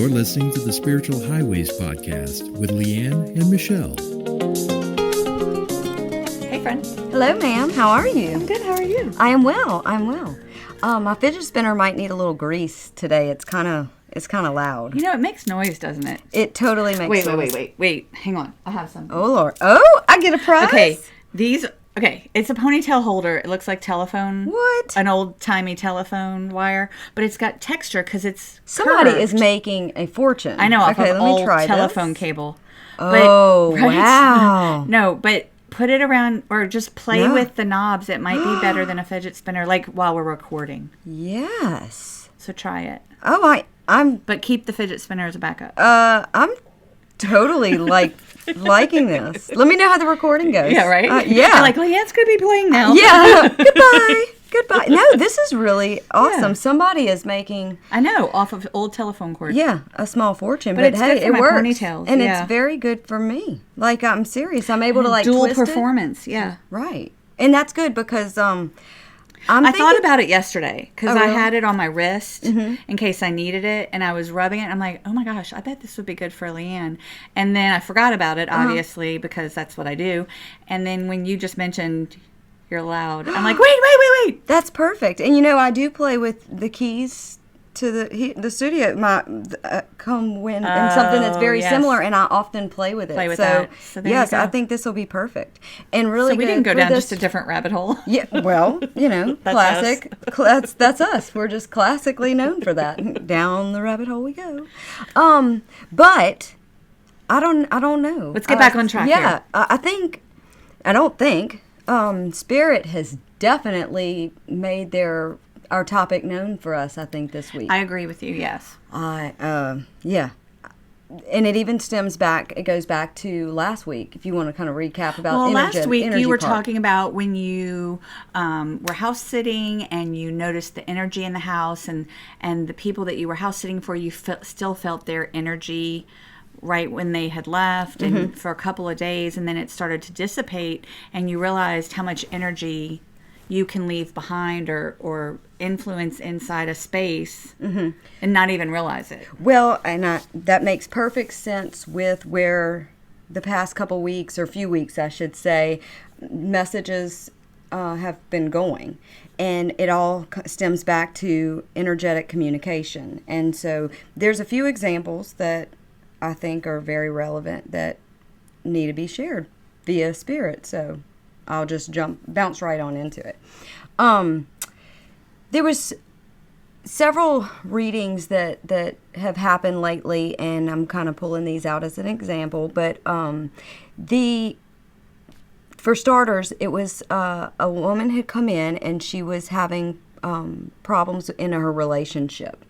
You're listening to the Spiritual Highways podcast with Leanne and Michelle. Hey, friend. Hello, ma'am. How are you? I'm good. How are you? I am well. My fidget spinner might need a little grease today. It's kind of loud. You know, it makes noise, doesn't it? It totally makes noise. Wait. Hang on. I have some. Oh, Lord. Oh, I get a prize? Okay, it's a ponytail holder. It looks like telephone. What? An old-timey telephone wire, but it's got texture because it's Somebody curved. is making a fortune. I know, off okay, of let me old try telephone this. cable. Oh, Right? wow. No, but put it around or just play with the knobs. It might be better than a fidget spinner, like while we're recording. Yes. So try it. Oh, But keep the fidget spinner as a backup. I'm totally liking this. Let me know how the recording goes. Yeah, right? Yeah. You're like, Leanne's going to be playing now. Yeah. Goodbye. No, this is really awesome. Yeah. Somebody is making... I know, off of old telephone cords. Yeah, a small fortune. But But it's hey, good for it my works. ponytails, And yeah. it's very good for me. Like, I'm serious. I'm able to, dual twist performance, yeah. it. Right. And that's good because I thought about it yesterday because I really? had it on my wrist in case I needed it, and I was rubbing it. And I'm like, oh my gosh, I bet this would be good for Leanne. And then I forgot about it, obviously, because that's what I do. And then when you just mentioned you're loud, I'm like, wait. That's perfect. And, I do play with the keys to the studio, comb wind, and something that's very yes. similar, and I often play with it. That. So there yes, you go. I think this will be perfect. And really So we good didn't go for down this. just a different rabbit hole. Yeah, well, classic. That's us. We're just classically known for that. Down the rabbit hole we go. But I don't know. Let's get back on track yeah, here. I don't think Spirit has definitely made our topic known for us, I think, this week. I agree with you, yes. Yeah. And it even it goes back to last week, if you want to kind of recap about last week you were part. talking about when you were house sitting and you noticed the energy in the house and the people that you were house sitting for, you still felt their energy right when they had left and for a couple of days, and then it started to dissipate and you realized how much energy you can leave behind or influence inside a space and not even realize it. Well, and that makes perfect sense with where the past couple weeks, or few weeks, I should say, messages have been going. And it all stems back to energetic communication. And so there's a few examples that I think are very relevant that need to be shared via Spirit. So I'll just bounce right on into it. There was several readings that have happened lately, and I'm kind of pulling these out as an example. But for starters, it was a woman had come in and she was having problems in her relationship,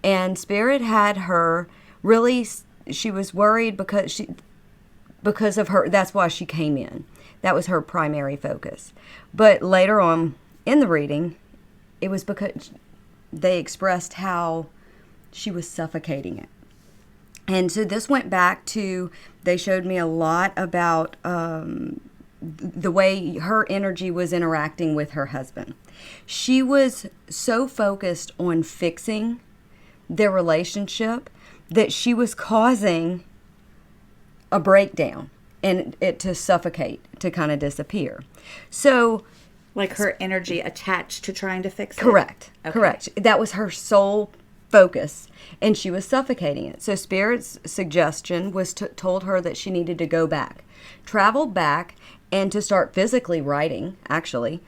and Spirit had her really. She was worried because of her. That's why she came in. That was her primary focus. But later on in the reading, it was because they expressed how she was suffocating it. And so this went back to, they showed me a lot about the way her energy was interacting with her husband. She was so focused on fixing their relationship that she was causing a breakdown and it to suffocate, to kind of disappear. So, Like her energy attached to trying to fix it? correct. Okay. That was her sole focus, and she was suffocating it. So Spirit's suggestion was told her that she needed to go back, travel back, and to start physically writing, actually,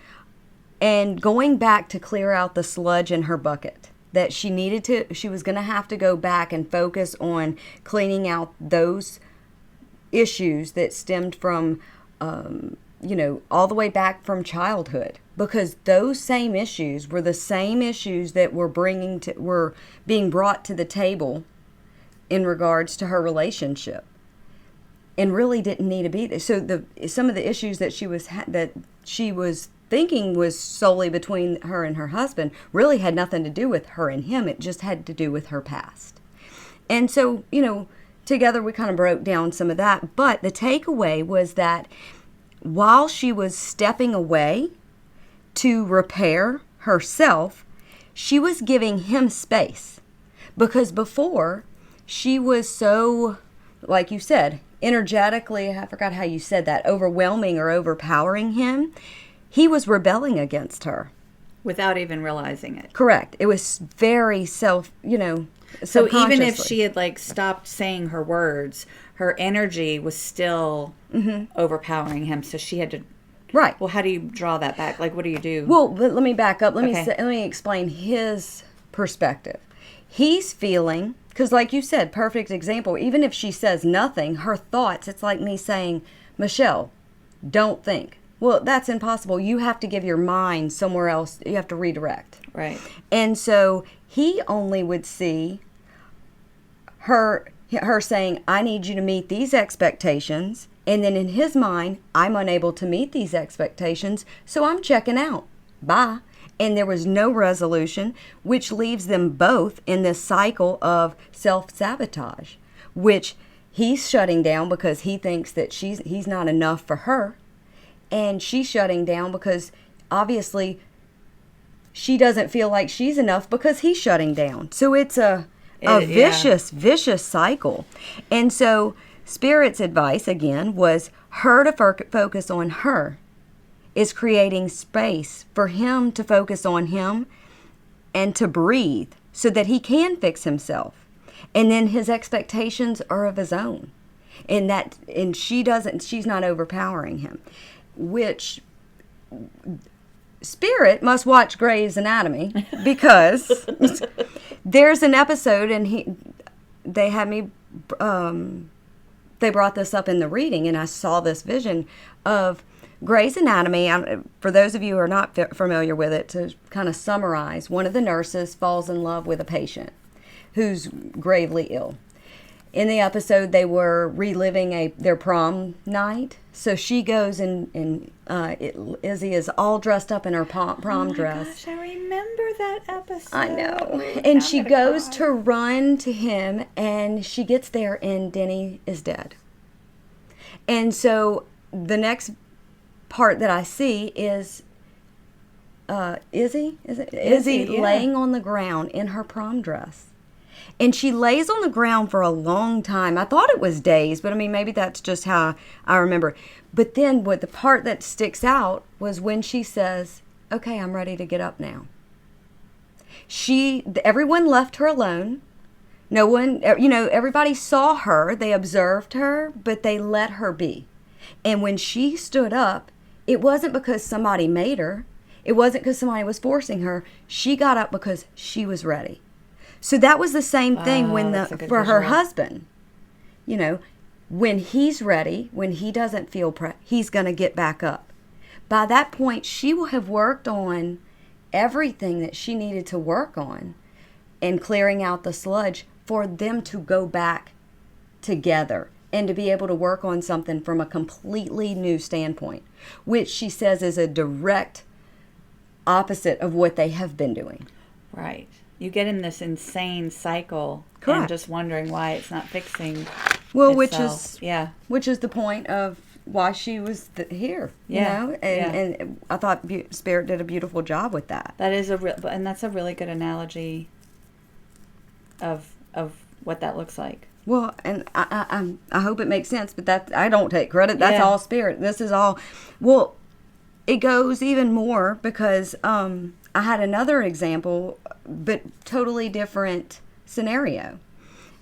and going back to clear out the sludge in her bucket. That she was going to have to go back and focus on cleaning out those issues that stemmed from, all the way back from childhood. Because those same issues were the same issues that were being brought to the table in regards to her relationship, and really didn't need to be there. So some of the issues that she was thinking was solely between her and her husband really had nothing to do with her and him. It just had to do with her past. And so, together we kind of broke down some of that. But the takeaway was that while she was stepping away to repair herself, she was giving him space. Because before, she was so, like you said, energetically, I forgot how you said that, overwhelming or overpowering him. He was rebelling against her. Without even realizing it. Correct. It was very So even if subconsciously. she had like stopped saying her words, her energy was still overpowering him. So she had to. Right. Well, how do you draw that back? Like, what do you do? Well, let me back up. Okay. Let me explain his perspective. He's feeling, because like you said, perfect example, even if she says nothing, her thoughts, it's like me saying, Michelle, don't think. Well, that's impossible. You have to give your mind somewhere else. You have to redirect. Right. And so he only would see her saying, I need you to meet these expectations. And then in his mind, I'm unable to meet these expectations, so I'm checking out. Bye. And there was no resolution, which leaves them both in this cycle of self-sabotage, which he's shutting down because he thinks that he's not enough for her. And she's shutting down because obviously she doesn't feel like she's enough because he's shutting down. So it's a vicious cycle. And so Spirit's advice, again, was her to focus on her, is creating space for him to focus on him and to breathe so that he can fix himself. And then his expectations are of his own. And she's not overpowering him, which Spirit must watch Grey's Anatomy because there's an episode and they had me, they brought this up in the reading and I saw this vision of Grey's Anatomy. For those of you who are not familiar with it, to kind of summarize, one of the nurses falls in love with a patient who's gravely ill. In the episode, they were reliving their prom night. So she goes and Izzy is all dressed up in her prom dress. Gosh, I remember that episode. I know. And she goes to run to him, and she gets there, and Denny is dead. And so the next part that I see is Izzy laying on the ground in her prom dress. And she lays on the ground for a long time. I thought it was days, but I mean, maybe that's just how I remember. But then the part that sticks out was when she says, okay, I'm ready to get up now. Everyone left her alone. No one, everybody saw her. They observed her, but they let her be. And when she stood up, it wasn't because somebody made her. It wasn't because somebody was forcing her. She got up because she was ready. So that was the same thing for her husband. When he's ready, when he doesn't feel he's going to get back up. By that point, she will have worked on everything that she needed to work on and clearing out the sludge for them to go back together and to be able to work on something from a completely new standpoint, which she says is a direct opposite of what they have been doing. Right. You get in this insane cycle. Correct. And just wondering why it's not fixing itself. which is the point of why she was here. Yeah. And I thought Spirit did a beautiful job with that. That is and that's a really good analogy of what that looks like. Well, and I hope it makes sense, but that I don't take credit. That's all Spirit. This is all. Well, it goes even more because I had another example, but totally different scenario.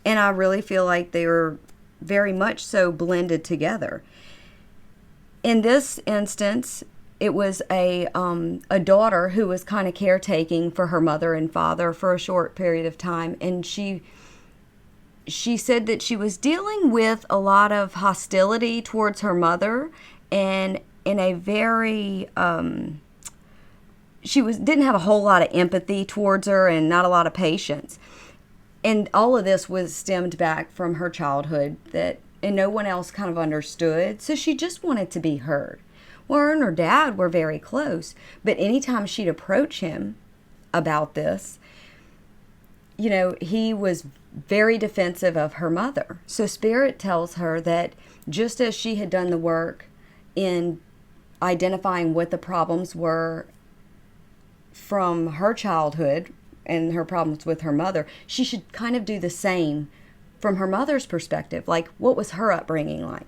And I really feel like they were very much so blended together. In this instance, it was a daughter who was kind of caretaking for her mother and father for a short period of time. And she said that she was dealing with a lot of hostility towards her mother and in a very... she didn't have a whole lot of empathy towards her and not a lot of patience. And all of this was stemmed back from her childhood and no one else kind of understood. So she just wanted to be heard. Well, her and her dad were very close. But anytime she'd approach him about this, he was very defensive of her mother. So Spirit tells her that just as she had done the work in identifying what the problems were from her childhood and her problems with her mother, she should kind of do the same from her mother's perspective, like what was her upbringing like.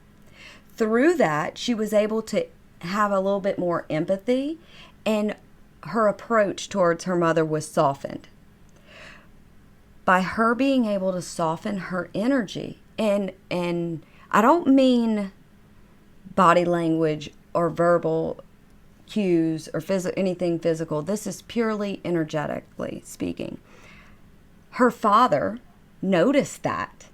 Through that, she was able to have a little bit more empathy, and her approach towards her mother was softened. By her being able to soften her energy, and I don't mean body language or verbal cues or anything physical. This is purely energetically speaking. Her father noticed that.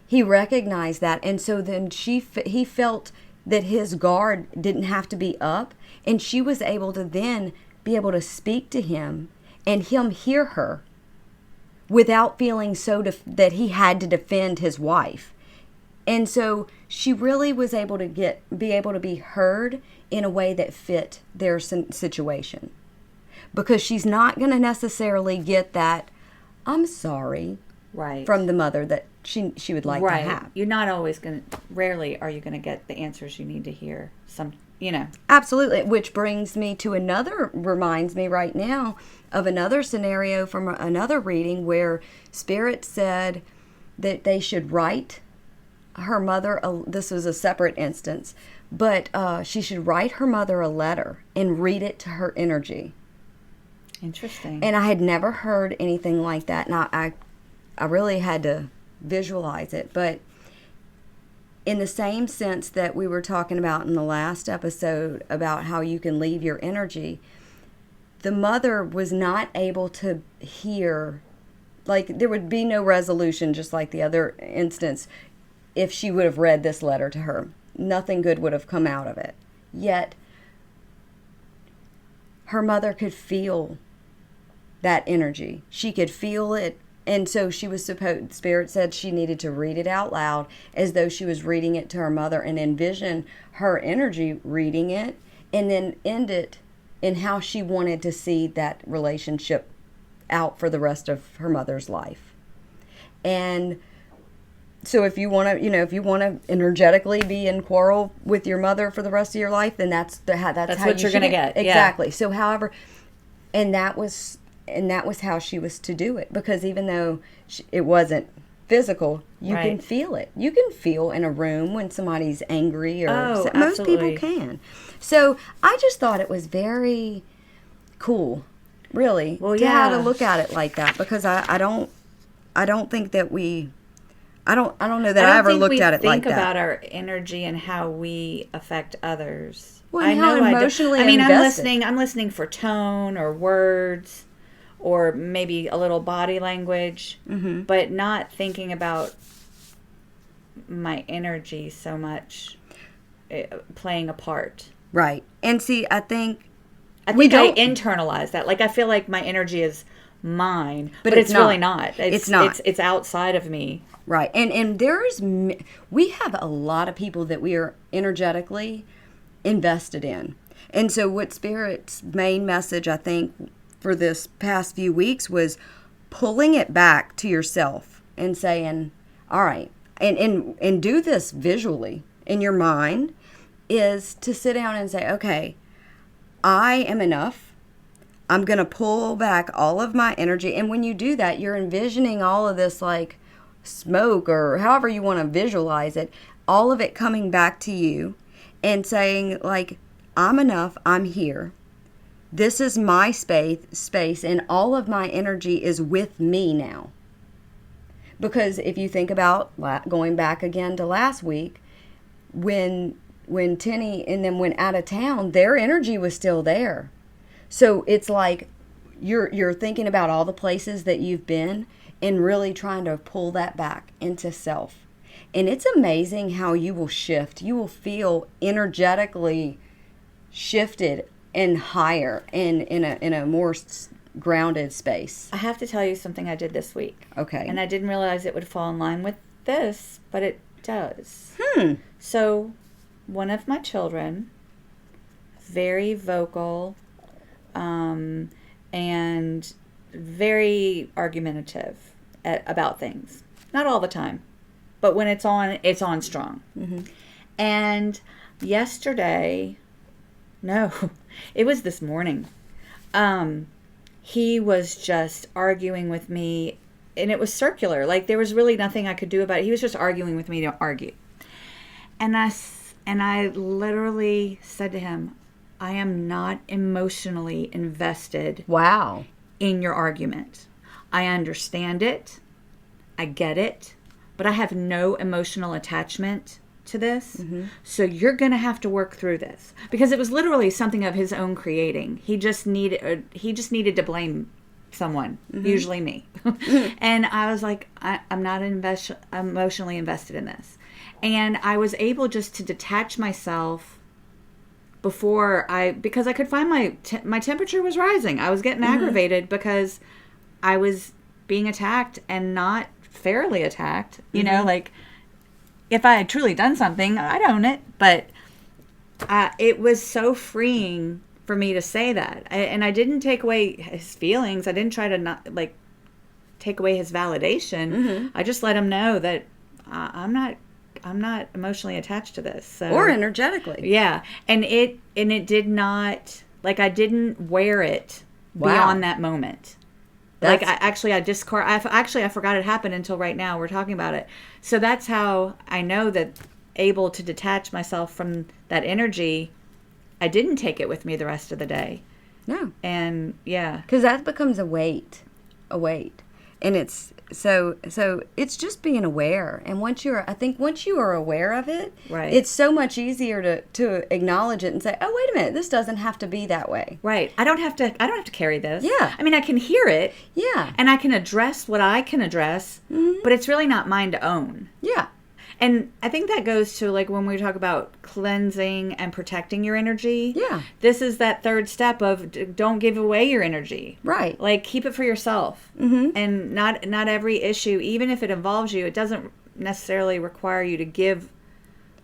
He recognized that, and so then he felt that his guard didn't have to be up, and she was able to then be able to speak to him and him hear her without feeling that he had to defend his wife. And so she really was able to be able to be heard in a way that fit their situation, because she's not going to necessarily get that "I'm sorry" from the mother that she would like to have. You're not always going to, rarely are you going to get the answers you need to hear. Absolutely. Which reminds me right now of another scenario from another reading where Spirit said that they should write her mother, this was a separate instance, but she should write her mother a letter and read it to her energy. Interesting. And I had never heard anything like that, and I really had to visualize it. But in the same sense that we were talking about in the last episode about how you can leave your energy, the mother was not able to hear, like there would be no resolution, just like the other instance, if she would have read this letter to her. Nothing good would have come out of it. Yet her mother could feel that energy. She could feel it. And so Spirit said she needed to read it out loud as though she was reading it to her mother, and envision her energy reading it, and then end it in how she wanted to see that relationship out for the rest of her mother's life. And so if you want to, energetically be in quarrel with your mother for the rest of your life, then that's how what you're going to get. Exactly. Yeah. So however, and that was how she was to do it, because even though it wasn't physical, you can feel it. You can feel in a room when somebody's angry, or most people can. So I just thought it was very cool, really, to have a look at it like that, because I don't think that I don't know that I ever looked at it like that. Think about our energy and how we affect others. Well, and how emotionally invested. I'm listening for tone or words, or maybe a little body language, but not thinking about my energy so much playing a part. Right. And see, I think I internalize that. Like, I feel like my energy is mine, but it's really not. It's not. It's outside of me. Right. And we have a lot of people that we are energetically invested in. And so what Spirit's main message, I think, for this past few weeks was pulling it back to yourself and saying, all right, and do this visually in your mind, is to sit down and say, okay, I am enough. I'm going to pull back all of my energy. And when you do that, you're envisioning all of this, like smoke, or however you want to visualize it, all of it coming back to you and saying, like, I'm enough. I'm here. This is my space, and all of my energy is with me now. Because if you think about going back again to last week, when Tenny and them went out of town, their energy was still there. So it's like you're thinking about all the places that you've been and really trying to pull that back into self. And it's amazing how you will shift. You will feel energetically shifted and higher and in a more grounded space. I have to tell you something I did this week. Okay. And I didn't realize it would fall in line with this, but it does. So one of my children, very vocal, and very argumentative about things. Not all the time, but when it's on strong. And yesterday, no, it was this morning, he was just arguing with me and it was circular. Like there was really nothing I could do about it. He was just arguing with me to argue. And I literally said to him, I am not emotionally invested Wow. in your argument. I understand it. I get it. But I have no emotional attachment to this. Mm-hmm. So you're going to have to work through this. Because it was literally something of his own creating. He just needed to blame someone, usually me. And I was like, I'm not emotionally invested in this. And I was able just to detach myself because I could find my temperature was rising. I was getting aggravated because I was being attacked and not fairly attacked. You know, like if I had truly done something, I'd own it. But it was so freeing for me to say that. And I didn't take away his feelings. I didn't try to not like take away his validation. I just let him know that I'm not emotionally attached to this. So, or energetically. Yeah. And it did not, like, I didn't wear it beyond that moment. Like, I forgot it happened until right now. We're talking about it. So that's how I know that able to detach myself from that energy. I didn't take it with me the rest of the day. No. And yeah. Because that becomes a weight. And it's so it's just being aware. And once you are aware of it, right, it's so much easier to acknowledge it and say, oh, wait a minute, this doesn't have to be that way. Right. I don't have to carry this. Yeah. I mean, I can hear it. Yeah. And I can address what I can address, but it's really not mine to own. Yeah. And I think that goes to, like, when we talk about cleansing and protecting your energy. Yeah. This is that third step of don't give away your energy. Right. Like, keep it for yourself. Mm-hmm. And not every issue, even if it involves you, it doesn't necessarily require you to give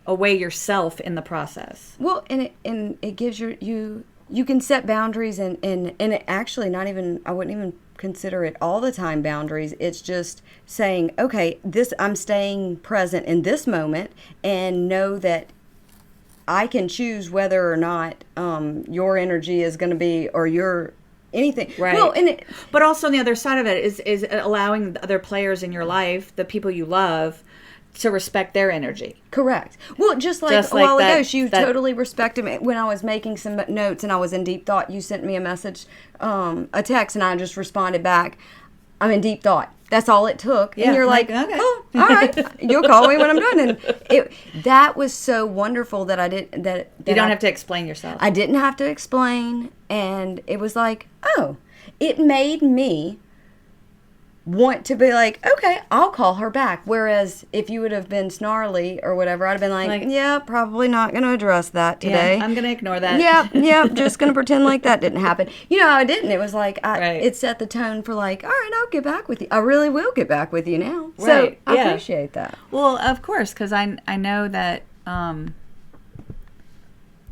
away yourself in the process. Well, and it gives you can set boundaries and it actually not even, I wouldn't even consider it all the time boundaries. It's just saying, okay, I'm staying present in this moment and know that I can choose whether or not your energy is going to be, or your anything. Right. Well, but also on the other side of it is allowing the other players in your life, the people you love, to respect their energy. Correct. Well, just like a while ago, you totally respected me. When I was making some notes and I was in deep thought, you sent me a message, a text, and I just responded back, I'm in deep thought. That's all it took. Yeah, and you're like, okay. Oh, all right. You'll call me when I'm done. And that was so wonderful that I didn't... That you don't have to explain yourself. I didn't have to explain. And it was like, oh, it made me want to be like, okay, I'll call her back. Whereas if you would have been snarly or whatever, I'd have been like, yeah, probably not going to address that today. Yeah, I'm going to ignore that. Yeah, just going to pretend like that didn't happen. You know, I didn't. It was like, right. It set the tone for like, all right, I'll get back with you. I really will get back with you now. Right. So I appreciate that. Well, of course, because I know that...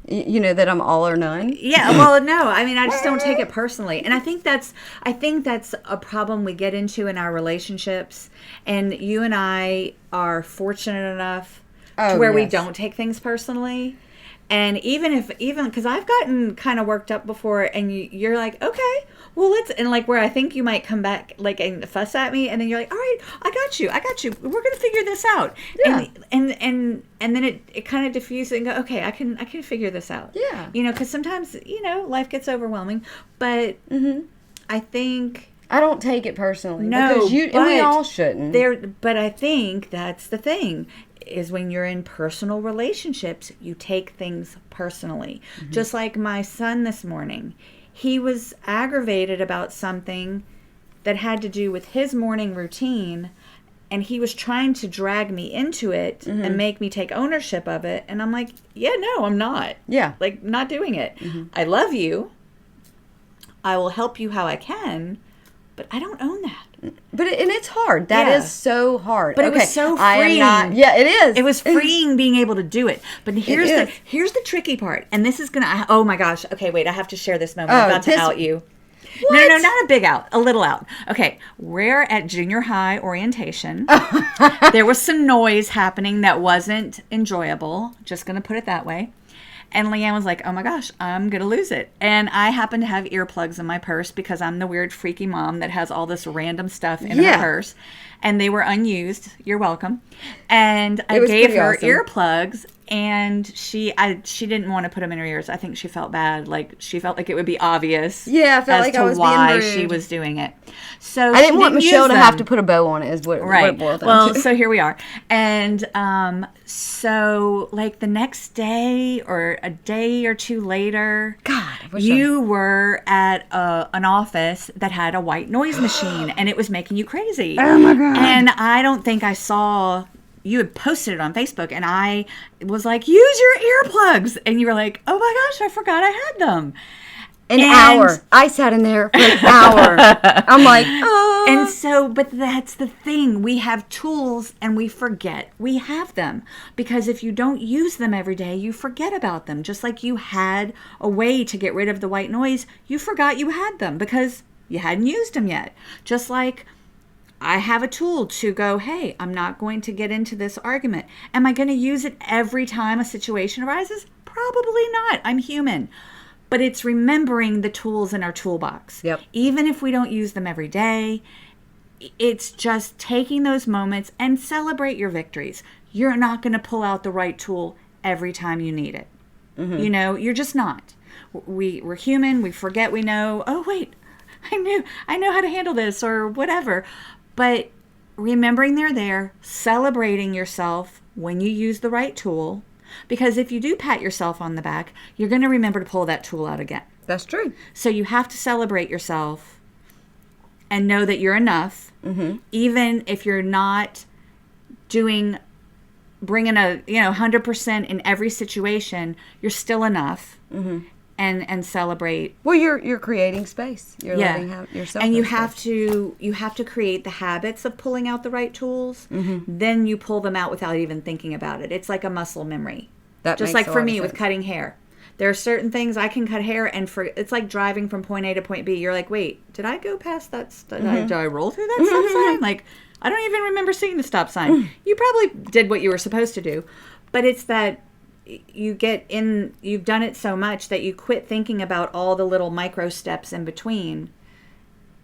You know that I'm all or none? Yeah, well, no. I mean, I just don't take it personally. And I think that's a problem we get into in our relationships. And you and I are fortunate enough to where we don't take things personally. And even because I've gotten kind of worked up before, and you're like, okay, well, and like where I think you might come back like and fuss at me, and then you're like, all right, I got you. We're gonna figure this out. Yeah. And then it kind of diffuses and go, okay, I can figure this out. Yeah. You know, because sometimes life gets overwhelming, but I think I don't take it personally. No, because and we all shouldn't. But I think that's the thing. Is when you're in personal relationships, you take things personally. Mm-hmm. Just like my son this morning. He was aggravated about something that had to do with his morning routine, and he was trying to drag me into it and make me take ownership of it. And I'm like, yeah, no, I'm not. Yeah. Like, not doing it. Mm-hmm. I love you. I will help you how I can, but I don't own that. But it's hard. That is so hard. But it was so freeing. Yeah, it is. It was freeing being able to do it. But here's the tricky part. And this is gonna. Oh my gosh. Okay, wait. I have to share this moment. I'm about to out you. What? No, not a big out. A little out. Okay, we're at junior high orientation. There was some noise happening that wasn't enjoyable. Just gonna put it that way. And Leanne was like, oh my gosh, I'm going to lose it. And I happen to have earplugs in my purse because I'm the weird, freaky mom that has all this random stuff in her purse. And they were unused. You're welcome. And I gave her earplugs. And she didn't want to put them in her ears. I think she felt bad. Like, she felt like it would be obvious. Yeah, I felt like I was why being rude. she was doing it. So I didn't want Michelle to have to put a bow on it, is what it boiled down well, to. so here we are. And so, like, the next day or a day or two later, you were at an office that had a white noise machine, and it was making you crazy. Oh, my God. And I don't think I saw... You had posted it on Facebook, and I was like, use your earplugs. And you were like, oh my gosh, I forgot I had them. An hour. I sat in there for an hour. I'm like, oh. And so, but that's the thing. We have tools, and we forget we have them. Because if you don't use them every day, you forget about them. Just like you had a way to get rid of the white noise, you forgot you had them because you hadn't used them yet. Just like... I have a tool to go, hey, I'm not going to get into this argument. Am I going to use it every time a situation arises? Probably not. I'm human. But it's remembering the tools in our toolbox. Yep. Even if we don't use them every day, it's just taking those moments and celebrate your victories. You're not going to pull out the right tool every time you need it. Mm-hmm. You know, you're just not. We're human. We forget we know, oh, wait, I know how to handle this or whatever. But remembering they're there, celebrating yourself when you use the right tool, because if you do pat yourself on the back, you're going to remember to pull that tool out again. That's true. So you have to celebrate yourself and know that you're enough, even if you're not bringing a 100% in every situation. You're still enough. And celebrate. Well, you're creating space. You're letting yourself. And you have to create the habits of pulling out the right tools. Then you pull them out without even thinking about it. It's like a muscle memory. That just like for me with cutting hair. There are certain things I can cut hair, and it's like driving from point A to point B. You're like, wait, did I go past that? Did I roll through that stop sign? Like, I don't even remember seeing the stop sign. You probably did what you were supposed to do, but it's that. You've done it so much that you quit thinking about all the little micro steps in between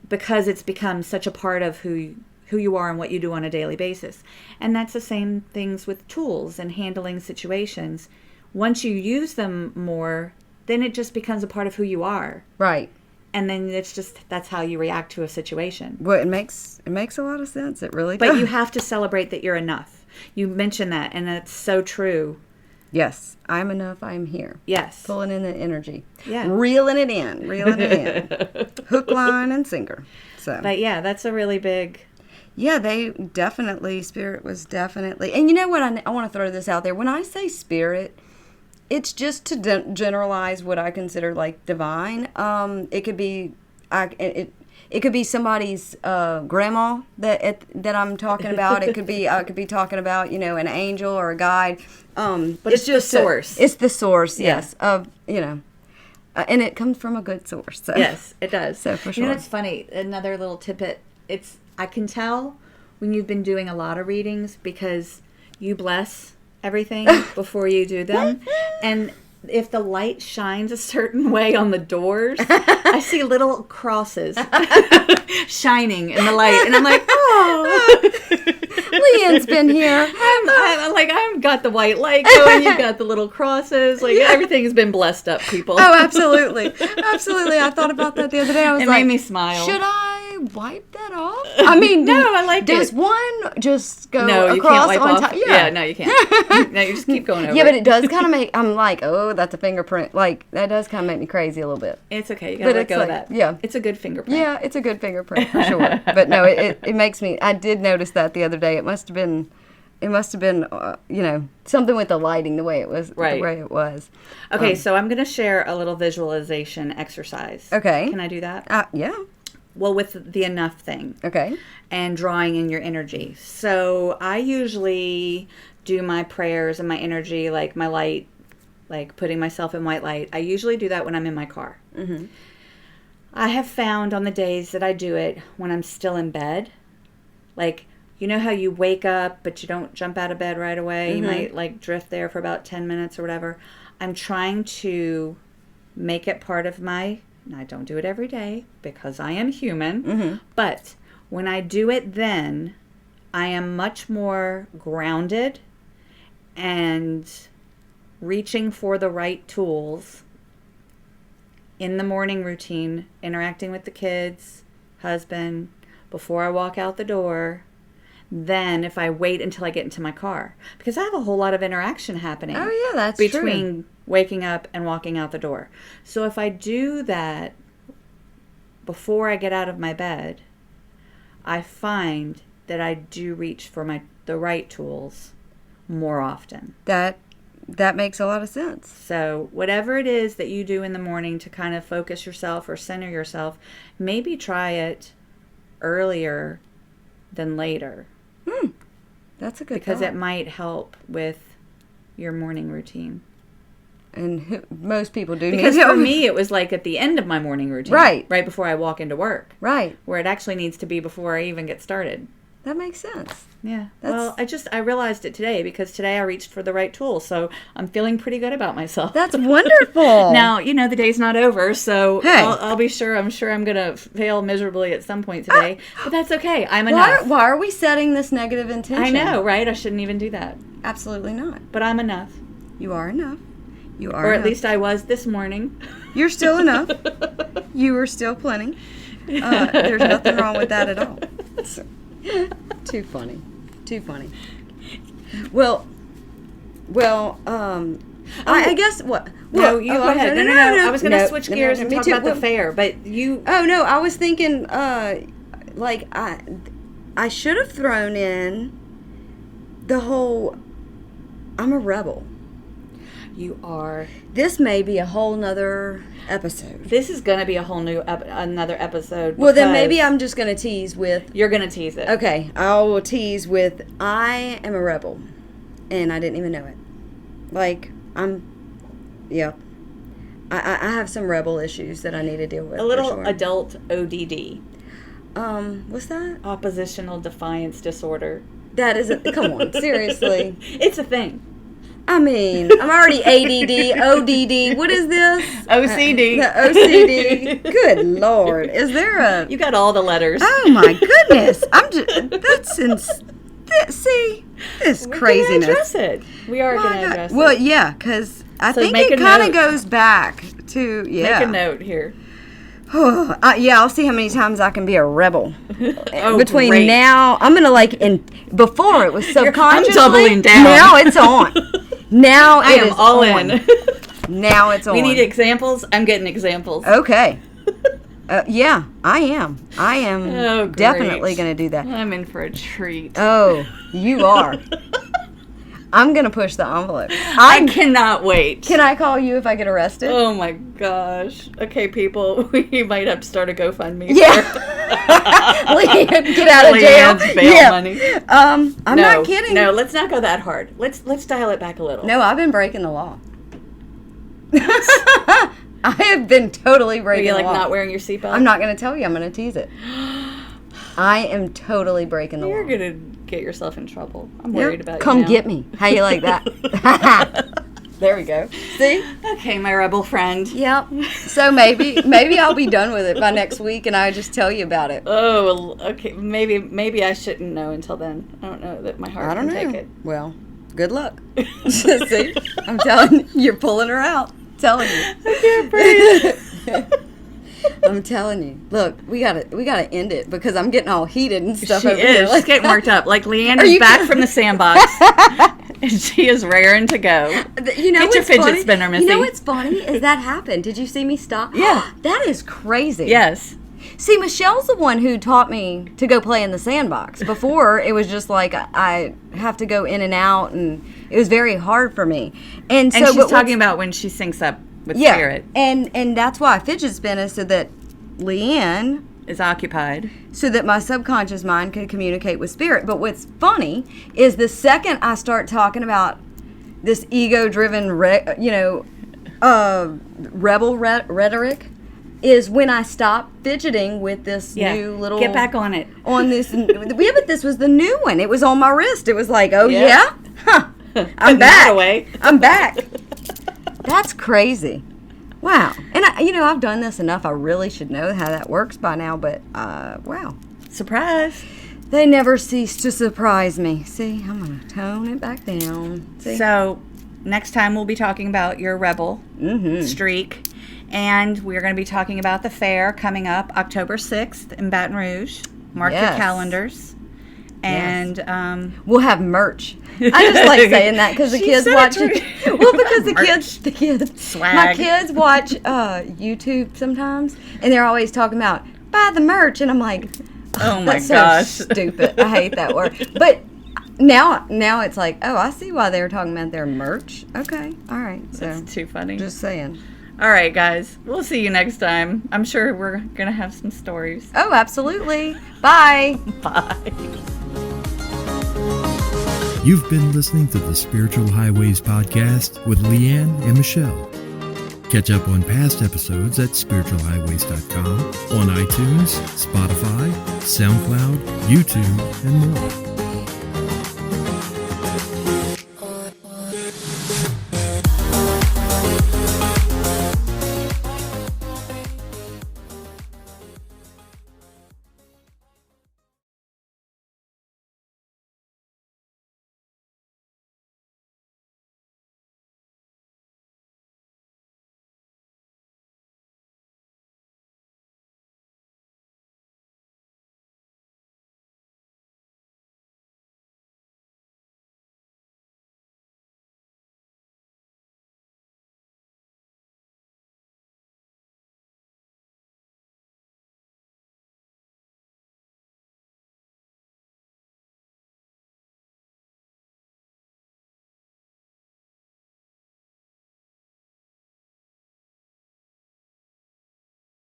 because it's become such a part of who you are and what you do on a daily basis. And that's the same things with tools and handling situations. Once you use them more, then it just becomes a part of who you are. Right. And then that's how you react to a situation. Well, it makes a lot of sense. It really does. But you have to celebrate that you're enough. You mentioned that, and that's so true. Yes, I'm enough. I'm here. Yes. Pulling in the energy. Yeah. Reeling it in. Hook, line, and sinker. So. But yeah, that's a really big... Yeah, Spirit was definitely... And you know what? I want to throw this out there. When I say Spirit, it's just to generalize what I consider like divine. It could be... It could be somebody's grandma that I'm talking about. It could be I could be talking about an angel or a guide. But it's just the source. It's the source, yes. And it comes from a good source. So. Yes, it does. So for sure. You know, it's funny. Another little tidbit. I can tell when you've been doing a lot of readings because you bless everything before you do them, and if the light shines a certain way on the doors, I see little crosses shining in the light, and I'm like, oh. Leanne's been here. I'm like, I've got the white light going, you've got the little crosses, like everything's been blessed up, people. Oh, absolutely. Absolutely. I thought about that the other day. I was it like, made me smile. Should I wipe that off? I mean, no, I like does it. one just go no, you across can't wipe on off. top? Yeah, no, you can't. No, you just keep going over. Yeah, but it does kind of make, I'm like, oh, that's a fingerprint. Like, that does kind of make me crazy a little bit. It's okay. You gotta let go of that. Yeah. It's a good fingerprint. Yeah, it's a good fingerprint for sure. But no, it makes me, I did notice that the other day. It must have been, something with the lighting, the way it was. Right. The way it was. Okay, so I'm going to share a little visualization exercise. Okay. Can I do that? Yeah. Well, with the enough thing. Okay. And drawing in your energy. So I usually do my prayers and my energy, like my light, like putting myself in white light. I usually do that when I'm in my car. Mm-hmm. I have found on the days that I do it when I'm still in bed, like, you know how you wake up but you don't jump out of bed right away? Mm-hmm. You might like drift there for about 10 minutes or whatever. I'm trying to make it part of my, and I don't do it every day because I am human, but when I do it then, I am much more grounded and reaching for the right tools in the morning routine, interacting with the kids, husband, before I walk out the door, than if I wait until I get into my car. Because I have a whole lot of interaction happening. Oh, yeah, that's between waking up and walking out the door. So if I do that before I get out of my bed, I find that I do reach for the right tools more often. That makes a lot of sense. So whatever it is that you do in the morning to kind of focus yourself or center yourself, maybe try it earlier than later. That's a good because thought. it might help with your morning routine. And most people do. Because for me, it was like at the end of my morning routine. Right before I walk into work. Right. Where it actually needs to be before I even get started. That makes sense. Yeah. Well, I realized it today because today I reached for the right tool. So I'm feeling pretty good about myself. That's wonderful. Now, the day's not over. So hey. I'll be sure. I'm sure I'm going to fail miserably at some point today. But that's okay. I'm enough. Why are we setting this negative intention? I know, right? I shouldn't even do that. Absolutely not. But I'm enough. You are enough. You are Or enough. at least I was this morning. You're still enough. You are still plenty. There's nothing wrong with that at all. So, too funny. Well, I guess what? No, you go ahead. No. I was going to switch gears and talk about the fair, but you. Oh no, I was thinking, I should have thrown in the whole. I'm a rebel. You are. This may be a whole nother episode. This is going to be a whole new another episode. Well, then maybe I'm just going to tease with. You're going to tease it. Okay, I will tease with I am a rebel, and I didn't even know it. I have some rebel issues that I need to deal with. A little for sure. adult ODD. What's that? Oppositional defiance disorder. That isn't. Come on, seriously. It's a thing. I mean, I'm already ADD, ODD. What is this? OCD. The OCD. Good Lord. Is there a... You got all the letters. Oh, my goodness. I'm just... See? This craziness. We're going to address it. We are going to address it. Well, yeah, because I think it kind of goes back to... Yeah. Make a note here. I'll see how many times I can be a rebel. Between great. now... I'm going to before it was subconsciously. I'm doubling down. Now it's on. Now I am all in. Now it's on. We need examples. I'm getting examples. Okay. Yeah, I am. Oh, definitely going to do that. I'm in for a treat. Oh, you are. I'm going to push the envelope. I cannot wait. Can I call you if I get arrested? Oh my gosh. Okay, people, we might have to start a GoFundMe. Yeah. Get out of jail. Leanne's bail money. I'm not kidding. No, let's not go that hard. Let's dial it back a little. No, I've been breaking the law. I have been totally breaking the law. Are you not wearing your seatbelt? I'm not going to tell you. I'm going to tease it. I am totally breaking the law. You're going to get yourself in trouble. I'm worried about you. Come get me. How you like that? There we go. See? Okay, my rebel friend. Yep. So maybe I'll be done with it by next week, and I just tell you about it. Oh, well, okay. Maybe I shouldn't know until then. I don't know that my heart can take it. Well, good luck. See? I'm telling you, you're pulling her out. I'm telling you. I can't breathe. I'm telling you. Look, we gotta end it because I'm getting all heated and stuff She over here. is. She's getting worked up. Like Leanne is back from the sandbox. And she is raring to go. You know, get your fidget spinner, Missy. You know what's funny is that happened. Did you see me stop? Yeah. That is crazy. Yes. See, Michelle's the one who taught me to go play in the sandbox. Before, it was just like I have to go in and out, and it was very hard for me. And so, she's talking about when she syncs up with spirit. And that's why I fidget spin is so that Leanne is occupied. So that my subconscious mind can communicate with spirit. But what's funny is the second I start talking about this ego-driven, rebel rhetoric, is when I stop fidgeting with this new little... Get back on it. On this... Yeah, but this was the new one. It was on my wrist. It was like, oh, yeah? Huh. I'm back. Away. I'm back. That's crazy. Wow. And, I've done this enough. I really should know how that works by now, but, wow. Surprise. They never cease to surprise me. See, I'm going to tone it back down. See? So, next time we'll be talking about your rebel streak. And we're going to be talking about the fair coming up October 6th in Baton Rouge. Mark your calendars. And we'll have merch. I just like saying that because the kids watch it. Well, because the kids, swag. My kids watch YouTube sometimes, and they're always talking about buy the merch, and I'm like, oh my that's gosh, so stupid. I hate that word. But now it's like, oh, I see why they were talking about their merch. Okay, all right. So that's too funny. Just saying. All right, guys. We'll see you next time. I'm sure we're gonna have some stories. Oh, absolutely. Bye. Bye. You've been listening to the Spiritual Highways podcast with Leanne and Michelle. Catch up on past episodes at spiritualhighways.com, on iTunes, Spotify, SoundCloud, YouTube, and more.